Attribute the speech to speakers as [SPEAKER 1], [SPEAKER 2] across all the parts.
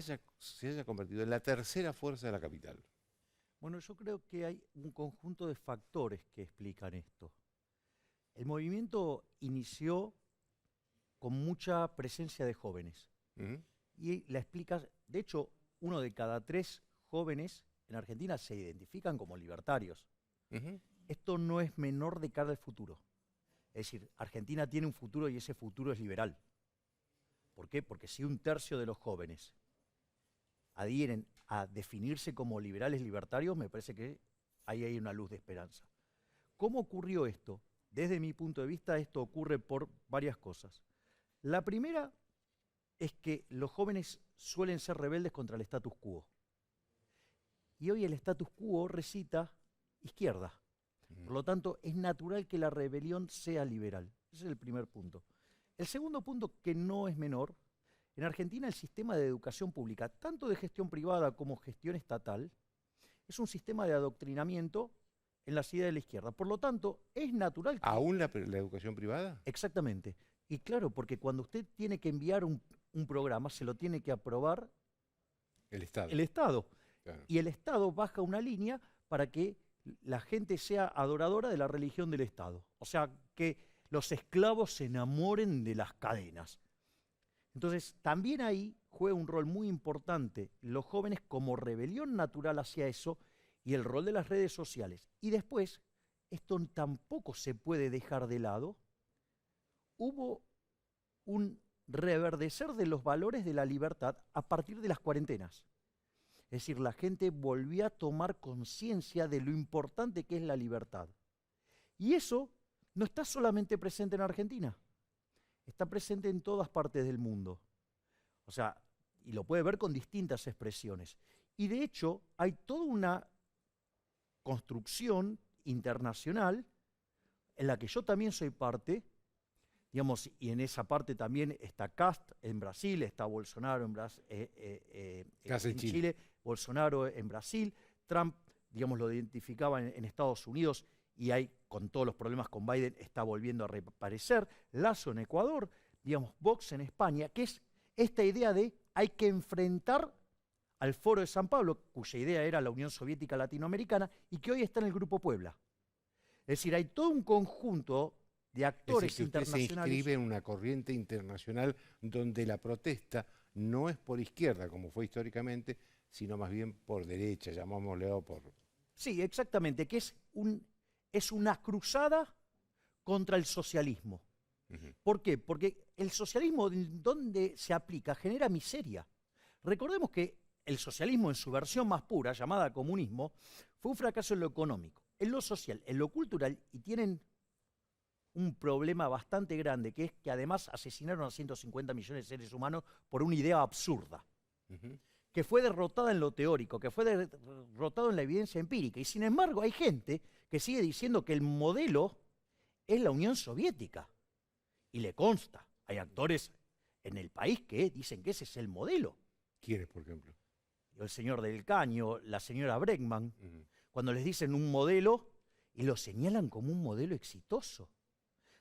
[SPEAKER 1] se haya convertido en la tercera fuerza de la capital?
[SPEAKER 2] Bueno, yo creo que hay un conjunto de factores que explican esto. El movimiento inició con mucha presencia de jóvenes.
[SPEAKER 1] Ujú,
[SPEAKER 2] Y la explicas, de hecho, 1 de cada 3 jóvenes en Argentina se identifican como libertarios.
[SPEAKER 1] ujú.
[SPEAKER 2] Esto no es menor de cara al futuro. Es decir, Argentina tiene un futuro y ese futuro es liberal. ¿Por qué? Porque si 1/3 de los jóvenes adhieren a definirse como liberales libertarios, me parece que ahí hay una luz de esperanza. ¿Cómo ocurrió esto? Desde mi punto de vista, esto ocurre por varias cosas. La primera es que los jóvenes suelen ser rebeldes contra el status quo. Y hoy el status quo recita izquierda.
[SPEAKER 1] Ujú.
[SPEAKER 2] Por lo tanto, es natural que la rebelión sea liberal. Ese es el primer punto. El segundo punto, que no es menor, en Argentina el sistema de educación pública, tanto de gestión privada como gestión estatal, es un sistema de adoctrinamiento en las ideas de la izquierda. Por lo tanto, es natural que...
[SPEAKER 1] ¿Aún la educación privada?
[SPEAKER 2] Exactamente. Y claro, porque cuando usted tiene que enviar un programa, se lo tiene que aprobar
[SPEAKER 1] El Estado.
[SPEAKER 2] el Estado.
[SPEAKER 1] Claro.
[SPEAKER 2] Y el Estado baja una línea para que la gente sea adoradora de la religión del Estado. O sea, que los esclavos se enamoren de las cadenas. Entonces, también ahí juega un rol muy importante los jóvenes como rebelión natural hacia eso y el rol de las redes sociales. Y después, esto tampoco se puede dejar de lado, hubo un reverdecer de los valores de la libertad a partir de las cuarentenas. Es decir, la gente volvió a tomar conciencia de lo importante que es la libertad. Y eso no está solamente presente en Argentina, está presente en todas partes del mundo. O sea, y lo puede ver con distintas expresiones. Y de hecho, hay toda una construcción internacional en la que yo también soy parte, digamos, y en esa parte también está Cast en Brasil, está Bolsonaro
[SPEAKER 1] Casa en
[SPEAKER 2] en
[SPEAKER 1] Chile.
[SPEAKER 2] Chile, Bolsonaro en Brasil, Trump, digamos, lo identificaba en Estados Unidos y hay, con todos los problemas con Biden, está volviendo a reaparecer, Lasso en Ecuador, digamos, Vox en España, que es esta idea de hay que enfrentar al Foro de San Pablo, cuya idea era la Unión Soviética Latinoamericana, y que hoy está en el Grupo Puebla. Es decir, hay todo un conjunto de
[SPEAKER 1] Es decir,
[SPEAKER 2] actores
[SPEAKER 1] que usted se
[SPEAKER 2] internacionales.
[SPEAKER 1] inscribe en una corriente internacional donde la protesta no es por izquierda, como fue históricamente, sino más bien por derecha, llamámosle, o por...
[SPEAKER 2] Sí, exactamente, que es una cruzada contra el socialismo.
[SPEAKER 1] Ujú.
[SPEAKER 2] ¿Por qué? Porque el socialismo, donde se aplica, genera miseria. Recordemos que el socialismo en su versión más pura, llamada comunismo, fue un fracaso en lo económico, en lo social, en lo cultural, y tienen un problema bastante grande, que es que además asesinaron a 150 millones de seres humanos por una idea absurda,
[SPEAKER 1] Ujú.
[SPEAKER 2] que fue derrotada en lo teórico, que fue derrotada en la evidencia empírica. Y sin embargo hay gente que sigue diciendo que el modelo es la Unión Soviética. Y le consta, hay actores en el país que dicen que ese es el modelo.
[SPEAKER 1] ¿Quiénes, por ejemplo?
[SPEAKER 2] El señor Del Caño, la señora Bregman,
[SPEAKER 1] Ujú.
[SPEAKER 2] cuando les dicen un modelo y lo señalan como un modelo exitoso.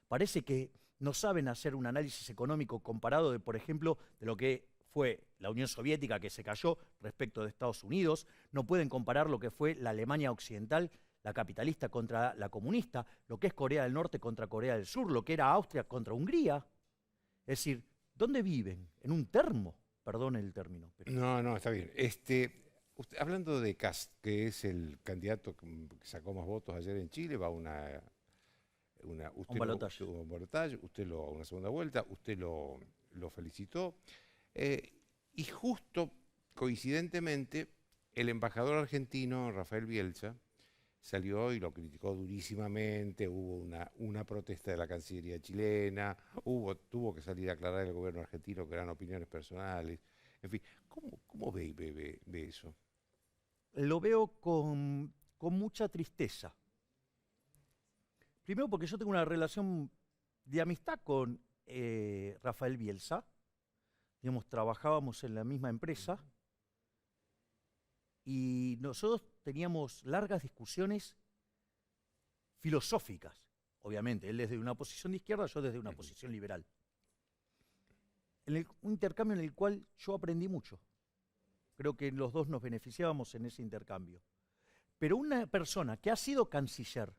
[SPEAKER 2] Parece que no saben hacer un análisis económico comparado de, por ejemplo, de lo que fue la Unión Soviética que se cayó respecto de Estados Unidos, no pueden comparar lo que fue la Alemania occidental, la capitalista contra la comunista, lo que es Corea del Norte contra Corea del Sur, lo que era Austria contra Hungría. Es decir, ¿dónde viven? En un termo, perdón el término. Pero...
[SPEAKER 1] No, no, está bien. Hablando de Kast, que es el candidato que sacó más votos ayer en Chile, va a
[SPEAKER 2] un balotaje.
[SPEAKER 1] un balotaje, a una segunda vuelta, usted lo felicitó. eh, y justo, coincidentemente, el embajador argentino, Rafael Bielsa, salió y lo criticó durísimamente, hubo una protesta de la Cancillería chilena, tuvo que salir a aclarar el gobierno argentino que eran opiniones personales. En fin, ¿cómo ve eso?
[SPEAKER 2] Lo veo con mucha tristeza. Primero porque yo tengo una relación de amistad con Rafael Bielsa. Digamos, trabajábamos en la misma empresa y nosotros teníamos largas discusiones filosóficas, obviamente, él desde una posición de izquierda, yo desde una
[SPEAKER 1] Ujú.
[SPEAKER 2] posición liberal. Un intercambio en el cual yo aprendí mucho. Creo que los dos nos beneficiábamos en ese intercambio. Pero una persona que ha sido canciller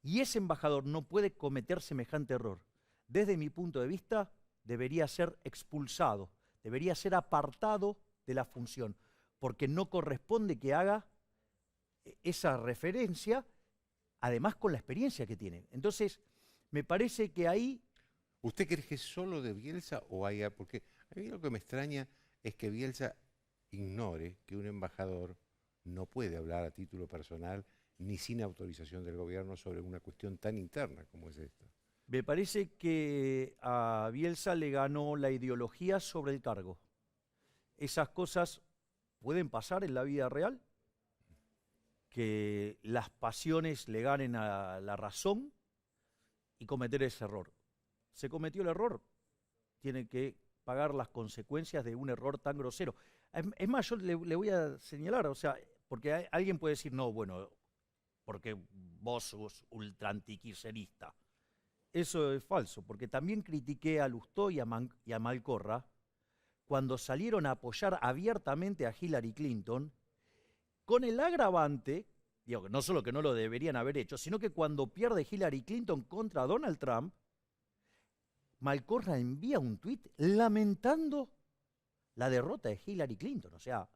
[SPEAKER 2] y ese embajador no puede cometer semejante error, desde mi punto de vista, debería ser expulsado, debería ser apartado de la función, porque no corresponde que haga esa referencia, además con la experiencia que tiene. Entonces, me parece que ahí...
[SPEAKER 1] ¿Usted cree que es solo de Bielsa o hay algo? Porque a mí lo que me extraña es que Bielsa ignore que un embajador no puede hablar a título personal ni sin autorización del gobierno sobre una cuestión tan interna como es esta.
[SPEAKER 2] Me parece que a Bielsa le ganó la ideología sobre el cargo. Esas cosas pueden pasar en la vida real, que las pasiones le ganen a la razón y cometer ese error. Se cometió el error, tiene que pagar las consecuencias de un error tan grosero. Es más, yo le voy a señalar, o sea, porque alguien puede decir, no, bueno, porque vos sos ultra antikirchnerista. Eso es falso, porque también critiqué a Lustó y a Malcorra cuando salieron a apoyar abiertamente a Hillary Clinton, con el agravante, digo, no solo que no lo deberían haber hecho, sino que cuando pierde Hillary Clinton contra Donald Trump, Malcorra envía un tuit lamentando la derrota de Hillary Clinton. O sea,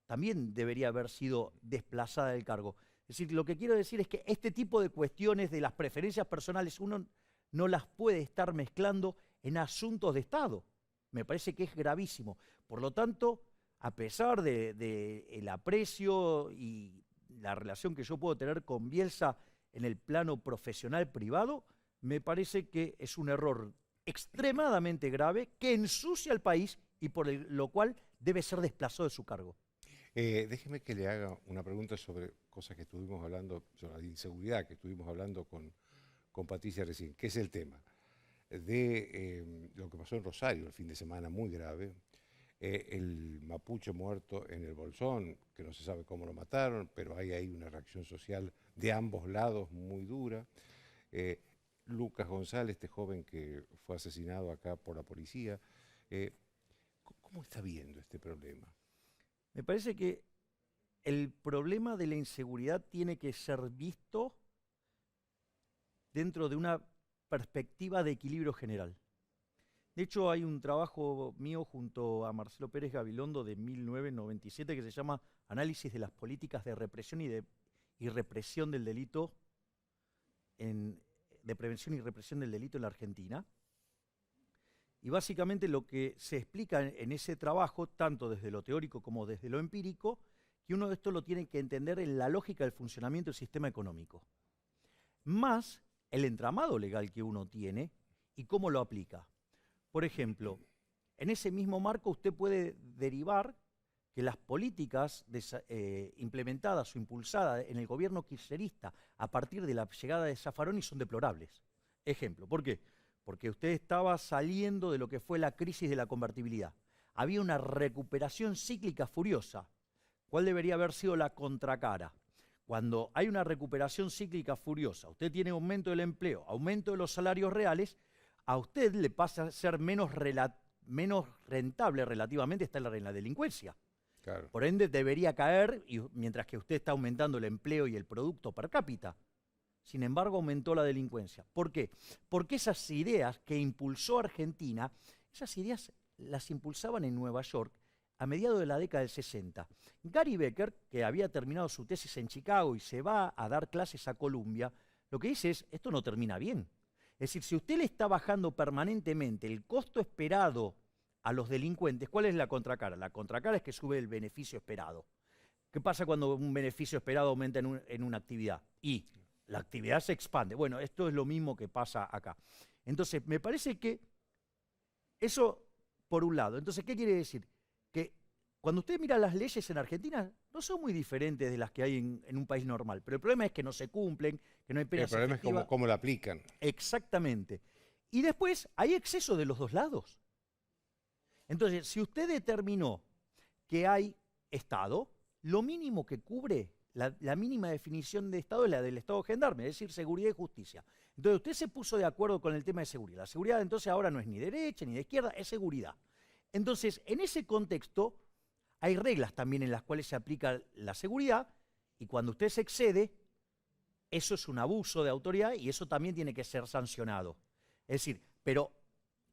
[SPEAKER 2] también debería haber sido desplazada del cargo. Es decir, lo que quiero decir es que este tipo de cuestiones de las preferencias personales uno no las puede estar mezclando en asuntos de Estado. Me parece que es gravísimo. Por lo tanto, a pesar del aprecio y la relación que yo puedo tener con Bielsa en el plano profesional privado, me parece que es un error extremadamente grave que ensucia al país y por lo cual debe ser desplazado de su cargo.
[SPEAKER 1] Déjeme que le haga una pregunta sobre cosas que estuvimos hablando, sobre la inseguridad que estuvimos hablando con Patricia recién, que es el tema de lo que pasó en Rosario el fin de semana, muy grave, el mapuche muerto en el Bolsón, que no se sabe cómo lo mataron, pero hay ahí una reacción social de ambos lados muy dura. Lucas González, este joven que fue asesinado acá por la policía. ¿Cómo está viendo este problema?
[SPEAKER 2] Me parece que el problema de la inseguridad tiene que ser visto dentro de una perspectiva de equilibrio general. De hecho, hay un trabajo mío junto a Marcelo Pérez Gabilondo de 1997 que se llama Análisis de las políticas de represión y represión del delito de prevención y represión del delito en la Argentina. Y básicamente lo que se explica en ese trabajo, tanto desde lo teórico como desde lo empírico, que uno de esto lo tiene que entender en la lógica del funcionamiento del sistema económico, más el entramado legal que uno tiene y cómo lo aplica. Por ejemplo, en ese mismo marco usted puede derivar que las políticas implementadas o impulsadas en el gobierno kirchnerista a partir de la llegada de Zaffaroni son deplorables. Ejemplo, ¿por qué? Porque usted estaba saliendo de lo que fue la crisis de la convertibilidad. Había una recuperación cíclica furiosa. ¿Cuál debería haber sido la contracara? Cuando hay una recuperación cíclica furiosa, usted tiene aumento del empleo, aumento de los salarios reales, a usted le pasa a ser menos rentable relativamente estar en la delincuencia.
[SPEAKER 1] Claro.
[SPEAKER 2] Por ende, debería caer, mientras que usted está aumentando el empleo y el producto per cápita. Sin embargo, aumentó la delincuencia. ¿Por qué? Porque esas ideas que impulsó Argentina, esas ideas las impulsaban en Nueva York a mediados de la década del 60. Gary Becker, que había terminado su tesis en Chicago y se va a dar clases a Columbia, lo que dice es, esto no termina bien. Es decir, si usted le está bajando permanentemente el costo esperado a los delincuentes, ¿cuál es la contracara? La contracara es que sube el beneficio esperado. ¿Qué pasa cuando un beneficio esperado aumenta en una actividad? Y la actividad se expande. Bueno, esto es lo mismo que pasa acá. Entonces, me parece que eso, por un lado. Entonces, ¿qué quiere decir? Que cuando usted mira las leyes en Argentina, no son muy diferentes de las que hay en un país normal. Pero el problema es que no se cumplen, que no hay penas
[SPEAKER 1] efectivas. El problema es cómo la aplican.
[SPEAKER 2] Exactamente. Y después, hay exceso de los dos lados. Entonces, si usted determinó que hay Estado, lo mínimo que cubre, la mínima definición de Estado es la del Estado gendarme, es decir, seguridad y justicia. Entonces usted se puso de acuerdo con el tema de seguridad. La seguridad entonces ahora no es ni derecha ni de izquierda, es seguridad. Entonces, en ese contexto, hay reglas también en las cuales se aplica la seguridad y cuando usted se excede, eso es un abuso de autoridad y eso también tiene que ser sancionado. Es decir, pero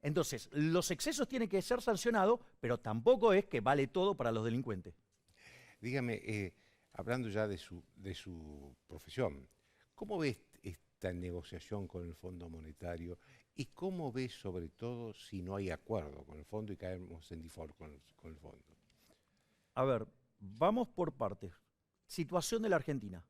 [SPEAKER 2] entonces los excesos tienen que ser sancionados, pero tampoco es que vale todo para los delincuentes.
[SPEAKER 1] Dígame, hablando ya de su profesión, ¿cómo ves esta negociación con el Fondo Monetario y cómo ves sobre todo si no hay acuerdo con el fondo y caemos en default con el fondo?
[SPEAKER 2] A ver, vamos por partes. Situación de la Argentina.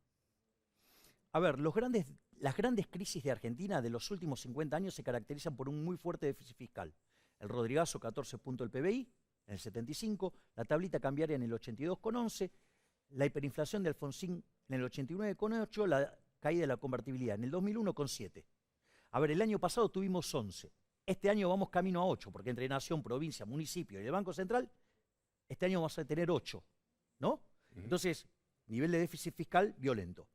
[SPEAKER 2] A ver, las grandes crisis de Argentina de los últimos 50 años se caracterizan por un muy fuerte déficit fiscal. El Rodrigazo, 14 puntos del PBI, en el 75, la tablita cambiaria en el 82,11, la hiperinflación de Alfonsín en el 89,8, la caída de la convertibilidad en el 2001 con 7. A ver, el año pasado tuvimos 11. Este año vamos camino a 8, porque entre nación, provincia, municipio y el Banco Central, este año vamos a tener 8, ¿no? Entonces, nivel de déficit fiscal violento.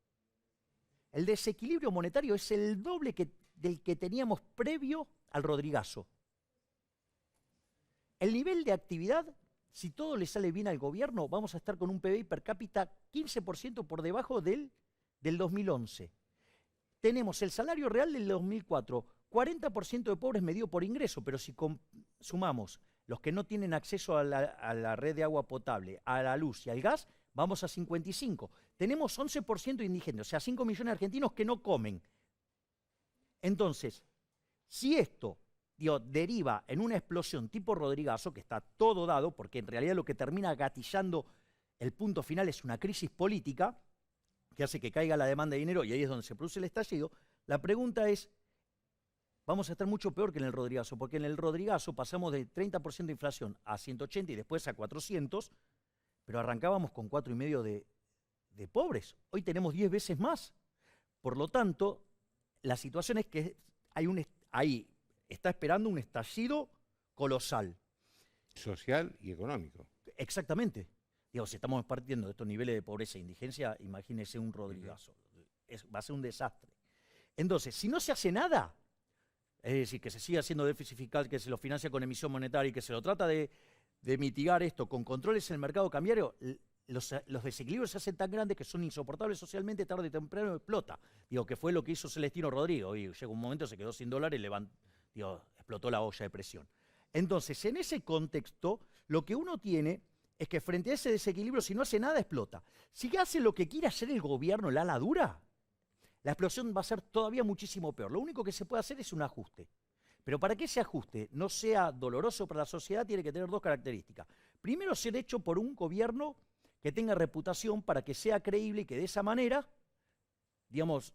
[SPEAKER 2] El desequilibrio monetario es el doble del que teníamos previo al Rodrigazo. El nivel de actividad, si todo le sale bien al gobierno, vamos a estar con un PBI per cápita 15% por debajo del 2011. Tenemos el salario real del 2004, 40% de pobres medido por ingreso, pero si sumamos los que no tienen acceso a la red de agua potable, a la luz y al gas, vamos a 55. Tenemos 11% de indigentes, o sea, 5 millones de argentinos que no comen. Entonces, si esto deriva en una explosión tipo Rodrigazo, que está todo dado, porque en realidad lo que termina gatillando el punto final es una crisis política, que hace que caiga la demanda de dinero y ahí es donde se produce el estallido, la pregunta es, vamos a estar mucho peor que en el Rodrigazo, porque en el Rodrigazo pasamos de 30% de inflación a 180 y después a 400, pero arrancábamos con 4,5 de pobres. Hoy tenemos 10 veces más. Por lo tanto, la situación es que ahí está esperando un estallido colosal.
[SPEAKER 1] Social y económico.
[SPEAKER 2] Exactamente. Digo, si estamos partiendo de estos niveles de pobreza e indigencia, imagínese un Rodrigazo. Va a ser un desastre. Entonces, si no se hace nada, es decir, que se siga haciendo déficit fiscal, que se lo financia con emisión monetaria y que se lo trata de mitigar esto con controles en el mercado cambiario, los desequilibrios se hacen tan grandes que son insoportables socialmente, tarde o temprano explota. Digo, que fue lo que hizo Celestino Rodrigo, y llegó un momento, se quedó sin dólares y explotó la olla de presión. Entonces, en ese contexto, lo que uno tiene es que frente a ese desequilibrio, si no hace nada, explota. Si hace lo que quiere hacer el gobierno, la ala dura, la explosión va a ser todavía muchísimo peor. Lo único que se puede hacer es un ajuste. Pero para que ese ajuste no sea doloroso para la sociedad, tiene que tener dos características. Primero, ser hecho por un gobierno que tenga reputación para que sea creíble y que de esa manera, digamos,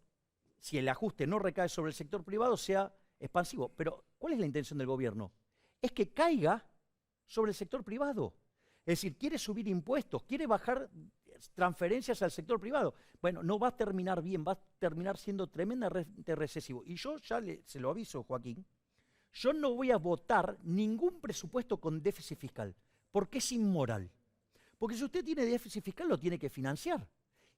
[SPEAKER 2] si el ajuste no recae sobre el sector privado, sea expansivo. Pero, ¿cuál es la intención del gobierno? Es que caiga sobre el sector privado. Es decir, quiere subir impuestos, quiere bajar transferencias al sector privado. Bueno, no va a terminar bien, va a terminar siendo tremendamente recesivo. Y yo ya se lo aviso, Joaquín, yo no voy a votar ningún presupuesto con déficit fiscal, porque es inmoral. Porque si usted tiene déficit fiscal, lo tiene que financiar.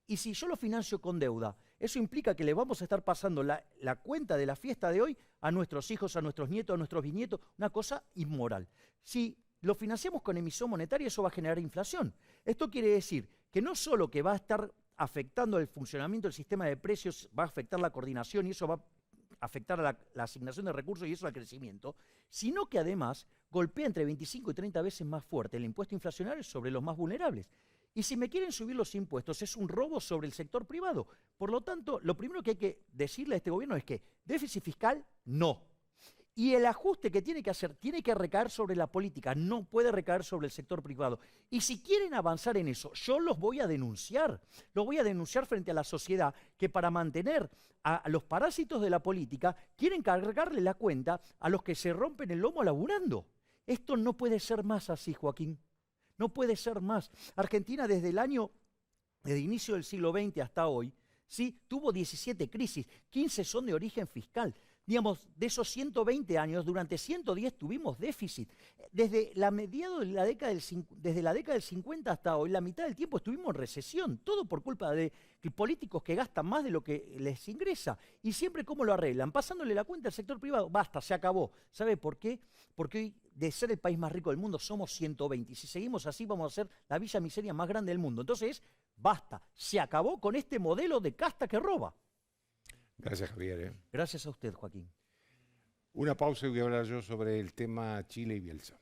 [SPEAKER 2] Y si yo lo financio con deuda, eso implica que le vamos a estar pasando la cuenta de la fiesta de hoy a nuestros hijos, a nuestros nietos, a nuestros bisnietos, una cosa inmoral. Si lo financiamos con emisión monetaria, eso va a generar inflación. Esto quiere decir que no solo que va a estar afectando el funcionamiento del sistema de precios, va a afectar la coordinación y eso va a afectar a la asignación de recursos y eso al crecimiento, sino que además golpea entre 25 y 30 veces más fuerte el impuesto inflacionario sobre los más vulnerables. Y si me quieren subir los impuestos, es un robo sobre el sector privado. Por lo tanto, lo primero que hay que decirle a este gobierno es que déficit fiscal, no. Y el ajuste que tiene que hacer tiene que recaer sobre la política, no puede recaer sobre el sector privado. Y si quieren avanzar en eso, yo los voy a denunciar. Los voy a denunciar frente a la sociedad que para mantener a los parásitos de la política quieren cargarle la cuenta a los que se rompen el lomo laburando. Esto no puede ser más así, Joaquín. No puede ser más. Argentina desde inicio del siglo XX hasta hoy, ¿sí? Tuvo 17 crisis, 15 son de origen fiscal. Digamos, de esos 120 años, durante 110 tuvimos déficit. Desde la mediados de la década desde la década del 50 hasta hoy, la mitad del tiempo estuvimos en recesión, todo por culpa de políticos que gastan más de lo que les ingresa. Y siempre, ¿cómo lo arreglan? Pasándole la cuenta al sector privado. Basta, se acabó. ¿Sabe por qué? Porque hoy, de ser el país más rico del mundo, somos 120. Y si seguimos así, vamos a ser la villa miseria más grande del mundo. Entonces, basta, se acabó con este modelo de casta que roba.
[SPEAKER 1] Gracias, Javier.
[SPEAKER 2] Gracias a usted, Joaquín.
[SPEAKER 1] Una pausa y voy a hablar yo sobre el tema Chile y Bielsa.